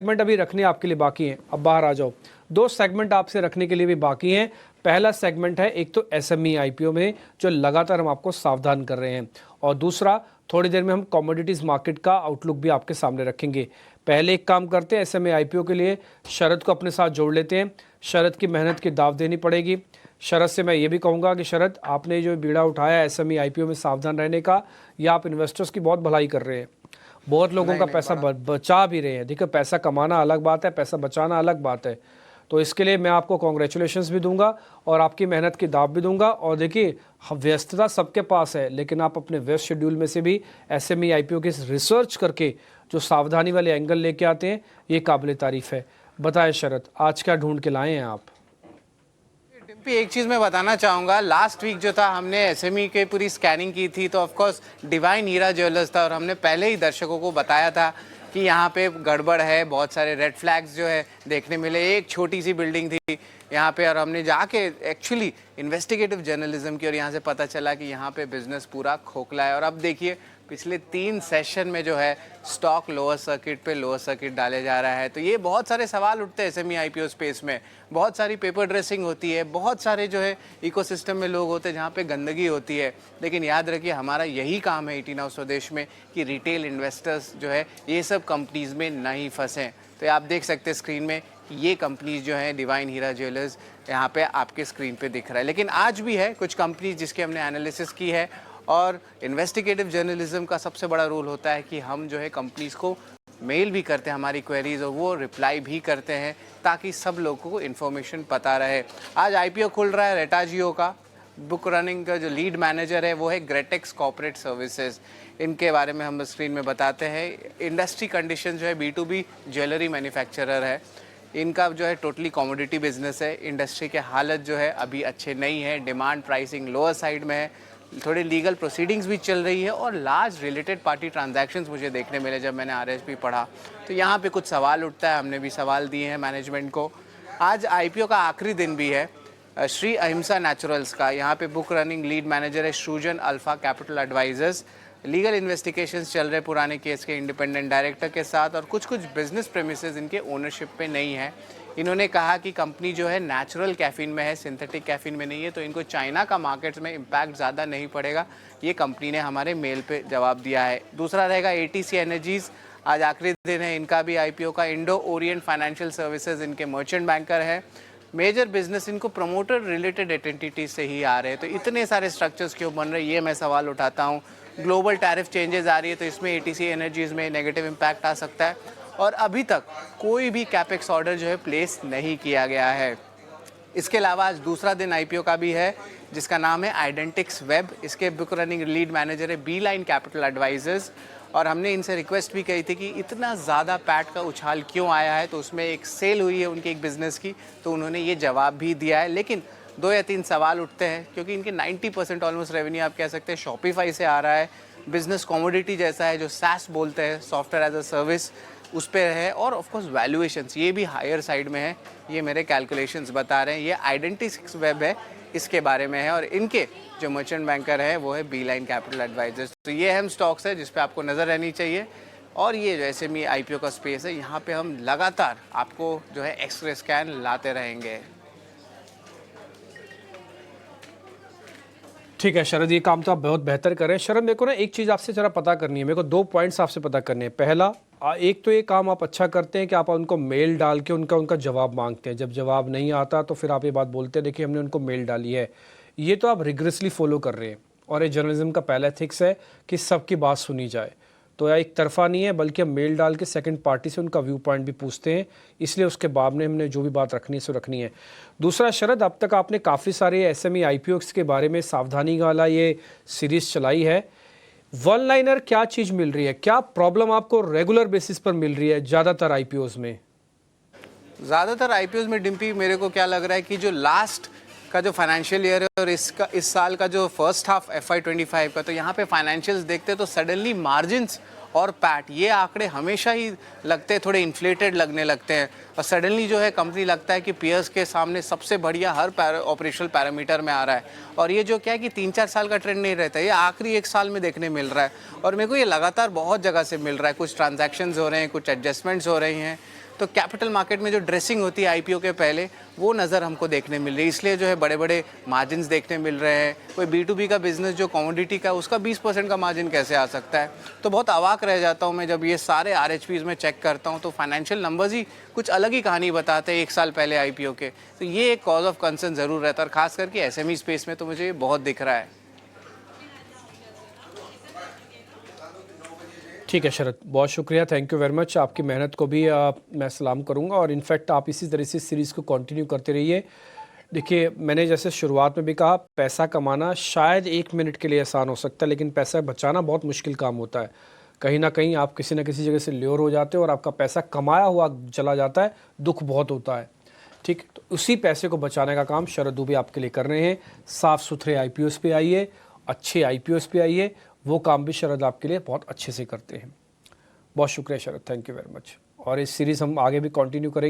Segment अभी रखने आपके लिए बाकी हैं। अब बाहर आ जाओ। दो सेगमेंट आपसे रखने के लिए भी बाकी हैं। पहला सेगमेंट है एक तो एसएमई आईपीओ में, जो लगातार हम आपको सावधान कर रहे हैं, और दूसरा थोड़ी देर में हम कमोडिटीज़ मार्केट का आउटलुक भी आपके सामने रखेंगे। पहले एक काम करते हैं, एसएमई आईपीओ के लिए शरद को अपने साथ जोड़ लेते हैं। शरद की मेहनत की दाव देनी पड़ेगी। शरद से मैं ये भी कहूँगा कि शरद, आपने जो बीड़ा उठाया एसएमई आईपीओ में सावधान रहने का, या आप इन्वेस्टर्स की बहुत भलाई कर रहे हैं, बहुत लोगों का पैसा बचा भी रहे हैं। देखिए, पैसा कमाना अलग बात है, पैसा बचाना अलग बात है। तो इसके लिए मैं आपको कॉन्ग्रेचुलेशंस भी दूंगा और आपकी मेहनत की दाव भी दूंगा। और देखिए, व्यस्तता सबके पास है, लेकिन आप अपने व्यस्त शेड्यूल में से भी एसएमई आईपीओ की रिसर्च करके जो सावधानी वाले एंगल लेके आते हैं, ये काबिल तारीफ है। बताएं शरद, आज क्या ढूंढ के लाए हैं आप? डिम्पी, एक चीज़ मैं बताना चाहूँगा। लास्ट वीक जो था, हमने एसएमई के पूरी स्कैनिंग की थी, तो of course divine Heera jewellers था, और हमने पहले ही दर्शकों को बताया था कि यहाँ पे गड़बड़ है, बहुत सारे रेड फ्लैग्स जो है देखने मिले। एक छोटी सी बिल्डिंग थी यहाँ पे, और हमने जाके एक्चुअली इन्वेस्टिगेटिव जर्नलिज्म की, और यहाँ से पता चला कि यहाँ पे बिजनेस पूरा खोखला है। और अब देखिए, पिछले 3 सेशन में जो है स्टॉक लोअर सर्किट पे लोअर सर्किट डाले जा रहा है। तो ये बहुत सारे सवाल उठते हैं एसएमई आईपीओ स्पेस में। बहुत सारी पेपर ड्रेसिंग होती है, बहुत सारे जो है इकोसिस्टम में लोग होते हैं जहाँ पे गंदगी होती है। लेकिन याद रखिए, हमारा यही काम है 18 हाउस स्वदेश में कि रिटेल इन्वेस्टर्स जो है ये सब कंपनीज़ में नहीं फंसें। तो आप देख सकते हैं स्क्रीन में, ये कंपनीज जो है डिवाइन हीरा ज्वेलर्स यहाँ पे आपके स्क्रीन पे दिख रहा है। लेकिन आज भी है कुछ कंपनीज जिसके हमने एनालिसिस की है, और इन्वेस्टिगेटिव जर्नलिज्म का सबसे बड़ा रोल होता है कि हम जो है कंपनीज को मेल भी करते हैं हमारी क्वेरीज, और वो रिप्लाई भी करते हैं ताकि सब लोगों को इन्फॉर्मेशन पता रहे। आज आईपीओ खुल रहा है रेटाजियो का। बुक रनिंग का जो लीड मैनेजर है वो है ग्रेटेक्स कॉर्पोरेट सर्विसेज। इनके बारे में हम स्क्रीन में बताते हैं। इंडस्ट्री कंडीशन जो है, B2B ज्वेलरी मैन्युफैक्चरर है, इनका जो है टोटली कमोडिटी बिजनेस है। इंडस्ट्री के हालत जो है अभी अच्छे नहीं है, डिमांड प्राइसिंग लोअर साइड में है, थोड़ी लीगल प्रोसीडिंग्स भी चल रही है, और लार्ज रिलेटेड पार्टी ट्रांजैक्शंस मुझे देखने मिले जब मैंने आरएसपी पढ़ा। तो यहाँ पे कुछ सवाल उठता है, हमने भी सवाल दिए हैं मैनेजमेंट को। आज आईपीओ का आखिरी दिन भी है श्री अहिंसा नेचुरल्स का। यहाँ पे बुक रनिंग लीड मैनेजर है Srijan alpha capital advisors. Legal investigations चल रहे पुराने केस के इंडिपेंडेंट डायरेक्टर के साथ, और कुछ बिजनेस प्रेमिसेस इनके ओनरशिप पे नहीं है। इन्होंने कहा कि कंपनी जो है नेचुरल कैफीन में है, सिंथेटिक कैफीन में नहीं है, तो इनको चाइना का मार्केट में इम्पैक्ट ज़्यादा नहीं पड़ेगा। ये कंपनी ने हमारे मेल पे जवाब दिया है। दूसरा रहेगा एटीसी एनर्जीज़। आज आखिरी दिन है इनका भी आईपीओ का। इंडो ओरिएंट फाइनेंशियल सर्विसेज इनके मर्चेंट बैंकर है। मेजर बिजनेस इनको प्रमोटर रिलेटेड एंटिटी से ही आ रहे हैं। तो इतने सारे स्ट्रक्चर्स क्यों बन रहे हैं, ये मैं सवाल उठाता हूँ। ग्लोबल टैरिफ चेंजेस आ रही है, तो इसमें एटीसी एनर्जीज़ में नेगेटिव इम्पैक्ट आ सकता है। और अभी तक कोई भी कैपेक्स ऑर्डर जो है प्लेस नहीं किया गया है। इसके अलावा आज दूसरा दिन आईपीओ का भी है, जिसका नाम है आइडेंटिक्स वेब। इसके बुक रनिंग लीड मैनेजर है B-Line कैपिटल एडवाइजर्स। और हमने इनसे रिक्वेस्ट भी कही थी कि इतना ज़्यादा पैट का उछाल क्यों आया है, तो उसमें एक सेल हुई है उनके एक बिज़नेस की, तो उन्होंने ये जवाब भी दिया है। लेकिन 2 या 3 सवाल उठते हैं, क्योंकि इनके 90% ऑलमोस्ट रेवेन्यू आप कह सकते हैं शॉपिफाई से आ रहा है। बिजनेस कमोडिटी जैसा है, जो SaaS बोलते हैं, सॉफ्टवेयर एज अ सर्विस, उस पर है। और ऑफ कोर्स वैल्यूएशंस ये भी हायर साइड में है, ये मेरे कैलकुलेशंस बता रहे हैं। ये आइडेंटिक्स वेब है, इसके बारे में है, और इनके जो मर्चेंट बैंकर है वो है B-Line कैपिटल एडवाइजर्स। तो ये अहम स्टॉक्स है जिस पे आपको नज़र रहनी चाहिए। और ये जो एसएमई आईपीओ का स्पेस है, यहाँ पे हम लगातार आपको जो है एक्सरे स्कैन लाते रहेंगे। ठीक है शरद, ये काम तो आप बहुत बेहतर कर रहे हैं। शरद, मेरे को ना एक चीज़ आपसे ज़रा पता करनी है। मेरे को 2 पॉइंट्स आपसे पता करने हैं। पहला, एक तो ये काम आप अच्छा करते हैं कि आप उनको मेल डाल के उनका जवाब मांगते हैं। जब जवाब नहीं आता तो फिर आप ये बात बोलते हैं, देखिए हमने उनको मेल डाली है। ये तो आप रिग्रेसली फॉलो कर रहे हैं, और ये जर्नलिज्म का पहला एथिक्स है कि सबकी बात सुनी जाए। तो यह एक तरफा नहीं है, बल्कि हम मेल डाल के सेकंड पार्टी से उनका व्यू पॉइंट भी पूछते हैं। इसलिए उसके बाद में हमने जो भी बात रखनी है सो रखनी है। दूसरा शरद, अब तक आपने काफ़ी सारे एसएमई आईपीओस के बारे में सावधानी वाला ये सीरीज़ चलाई है। वन लाइनर क्या चीज़ मिल रही है, क्या प्रॉब्लम आपको रेगुलर बेसिस पर मिल रही है ज़्यादातर आईपीओस में? ज़्यादातर आईपीओस में डिम्पी, मेरे को क्या लग रहा है कि जो लास्ट का जो फाइनेंशियल ईयर है और इस साल का जो फर्स्ट हाफ FY25 का, तो यहाँ पे फाइनेंशियल्स देखते तो सडनली मार्जिन्स और पैट, ये आंकड़े हमेशा ही लगते हैं थोड़े इन्फ्लेटेड लगने लगते हैं, और सडनली जो है कंपनी लगता है कि पीयर्स के सामने सबसे बढ़िया हर ऑपरेशनल पैरामीटर में आ रहा है। और ये जो क्या है कि 3-4 साल का ट्रेंड नहीं रहता है, ये आखिरी 1 साल में देखने मिल रहा है। और मेरे को ये लगातार बहुत जगह से मिल रहा है। कुछ ट्रांजैक्शंस हो रहे हैं, कुछ एडजस्टमेंट्स हो रही हैं। तो कैपिटल मार्केट में जो ड्रेसिंग होती है आईपीओ के पहले, वो नज़र हमको देखने मिल रही है। इसलिए जो है बड़े बड़े मार्जिन देखने मिल रहे हैं। कोई B2B का बिजनेस जो कमोडिटी का, उसका 20% का मार्जिन कैसे आ सकता है? तो बहुत अवाक रह जाता हूँ मैं जब ये सारे RHPs में चेक करता हूँ, तो फाइनेंशियल नंबर्स ही कुछ अलग ही कहानी बताते हैं 1 साल पहले आईपीओ के। तो ये एक कॉज ऑफ कंसर्न ज़रूर रहता है, और खास करके SME स्पेस में तो मुझे ये बहुत दिख रहा है। ठीक है शरद, बहुत शुक्रिया, थैंक यू वेरी मच। आपकी मेहनत को भी मैं सलाम करूंगा, और इनफैक्ट आप इसी तरह से सीरीज़ को कंटिन्यू करते रहिए। देखिए, मैंने जैसे शुरुआत में भी कहा, पैसा कमाना शायद 1 मिनट के लिए आसान हो सकता है, लेकिन पैसा बचाना बहुत मुश्किल काम होता है। कहीं ना कहीं आप किसी न किसी जगह से ल्योर हो जाते हो और आपका पैसा कमाया हुआ चला जाता है, दुख बहुत होता है। ठीक, तो उसी पैसे को बचाने का काम शरद दुबे आपके लिए कर रहे हैं। साफ़ सुथरे IPOs पे आइए, अच्छे IPOs पे आइए, वो काम भी शरद आपके लिए बहुत अच्छे से करते हैं। बहुत शुक्रिया शरद, थैंक यू वेरी मच। और इस सीरीज़ हम आगे भी कंटिन्यू करेंगे।